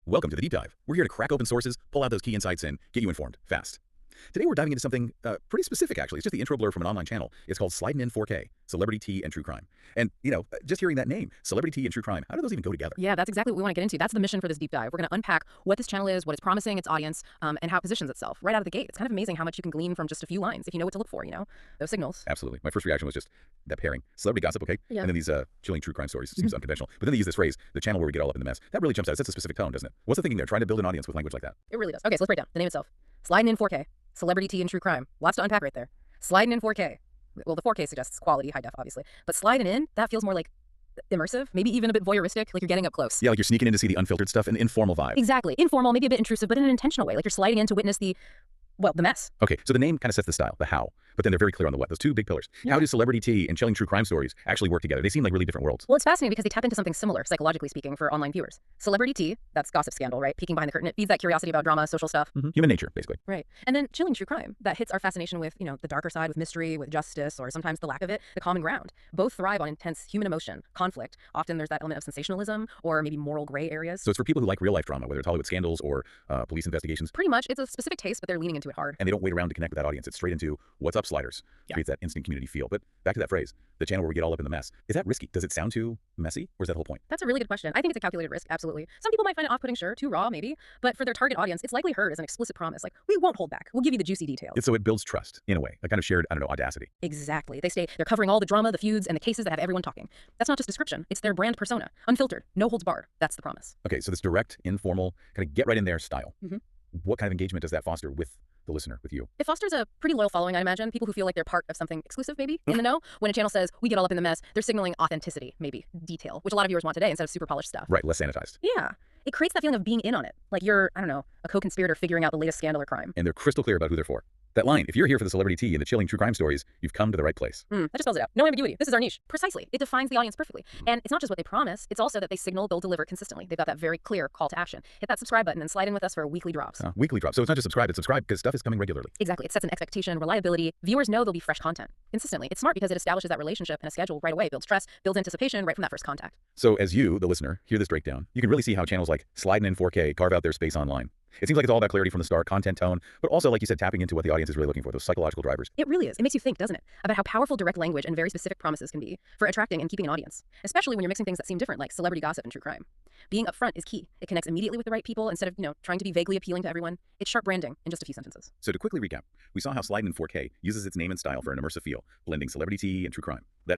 Welcome to the Deep Dive. We're here to crack open sources, pull out those key insights, and get you informed fast. Today we're diving into something pretty specific, actually. It's just the intro blur from an online channel. It's called Slidin in 4K, Celebrity Tea and True Crime. And, just hearing that name, Celebrity Tea and True Crime, how do those even go together? Yeah, that's exactly what we want to get into. That's the mission for this deep dive. We're going to unpack what this channel is, what it's promising its audience, and how it positions itself right out of the gate. It's kind of amazing how much you can glean from just a few lines if you know what to look for, those signals. Absolutely. My first reaction was just that pairing. Celebrity gossip, okay? Yeah. And then these chilling true crime stories. Seems unconventional. But then they use this phrase, the channel where we get all up in the mess. That really jumps out. It sets a specific tone, doesn't it? What's the thinking there? Trying to build an audience with language like that. It really does. Okay, so let's break down the name itself. Slidin in 4K, Celebrity Tea and True Crime. Lots to unpack right there. Slidin in 4K. Well, the 4K suggests quality, high def, obviously. But sliding in, that feels more like immersive, maybe even a bit voyeuristic, like you're getting up close. Yeah, like you're sneaking in to see the unfiltered stuff, an informal vibe. Exactly. Informal, maybe a bit intrusive, but in an intentional way. Like you're sliding in to witness the mess. Okay, so the name kind of sets the style, the how, but then they're very clear on the what, those two big pillars. Yeah. How do celebrity tea and chilling true crime stories actually work together? They seem like really different worlds. Well, it's fascinating because they tap into something similar, psychologically speaking, for online viewers. Celebrity tea, that's gossip scandal, right? Peeking behind the curtain. It feeds that curiosity about drama, social stuff. Human nature, basically. Right. And then chilling true crime, that hits our fascination with, the darker side, with mystery, with justice, or sometimes the lack of it, the common ground. Both thrive on intense human emotion, conflict. Often there's that element of sensationalism or maybe moral gray areas. So it's for people who like real life drama, whether it's Hollywood scandals or police investigations. Pretty much. It's a specific taste, but they're leaning into it hard. And they don't wait around to connect with that audience. It's straight into what's up, sliders. Yeah. Creates that instant community feel. But back to that phrase, the channel where we get all up in the mess. Is that risky? Does it sound too messy? Or is that the whole point? That's a really good question. I think it's a calculated risk, absolutely. Some people might find it off-putting, sure, too raw, maybe. But for their target audience, it's likely heard as an explicit promise. Like, we won't hold back. We'll give you the juicy details. So it builds trust, in a way. A kind of shared, audacity. Exactly. They're covering all the drama, the feuds, and the cases that have everyone talking. That's not just description. It's their brand persona. Unfiltered. No holds barred. That's the promise. Okay, so this direct, informal, kind of get right in there style. Mm-hmm. What kind of engagement does that foster with the listener, with you? It fosters a pretty loyal following, I imagine. People who feel like they're part of something exclusive, maybe, in the know. When a channel says, we get all up in the mess, they're signaling authenticity, maybe, detail, which a lot of viewers want today instead of super polished stuff. Right, less sanitized. Yeah. It creates that feeling of being in on it. Like you're, a co-conspirator figuring out the latest scandal or crime. And they're crystal clear about who they're for. That line, if you're here for the celebrity tea and the chilling true crime stories, you've come to the right place. That just spells it out. No ambiguity. This is our niche. Precisely. It defines the audience perfectly. And it's not just what they promise, it's also that they signal they'll deliver consistently. They've got that very clear call to action. Hit that subscribe button and slide in with us for weekly drops. Weekly drops. So it's not just subscribe, it's subscribe because stuff is coming regularly. Exactly. It sets an expectation, reliability. Viewers know there'll be fresh content consistently. It's smart because it establishes that relationship and a schedule right away, builds trust, builds anticipation right from that first contact. So as you, the listener, hear this breakdown, you can really see how channels like Slidin in 4K carve out their space online. It seems like it's all about clarity from the start, content, tone, but also, like you said, tapping into what the audience is really looking for, those psychological drivers. It really is. It makes you think, doesn't it, about how powerful direct language and very specific promises can be for attracting and keeping an audience, especially when you're mixing things that seem different, like celebrity gossip and true crime. Being upfront is key. It connects immediately with the right people instead of, trying to be vaguely appealing to everyone. It's sharp branding in just a few sentences. So to quickly recap, we saw how Slidin in 4K uses its name and style for an immersive feel, blending celebrity tea and true crime. That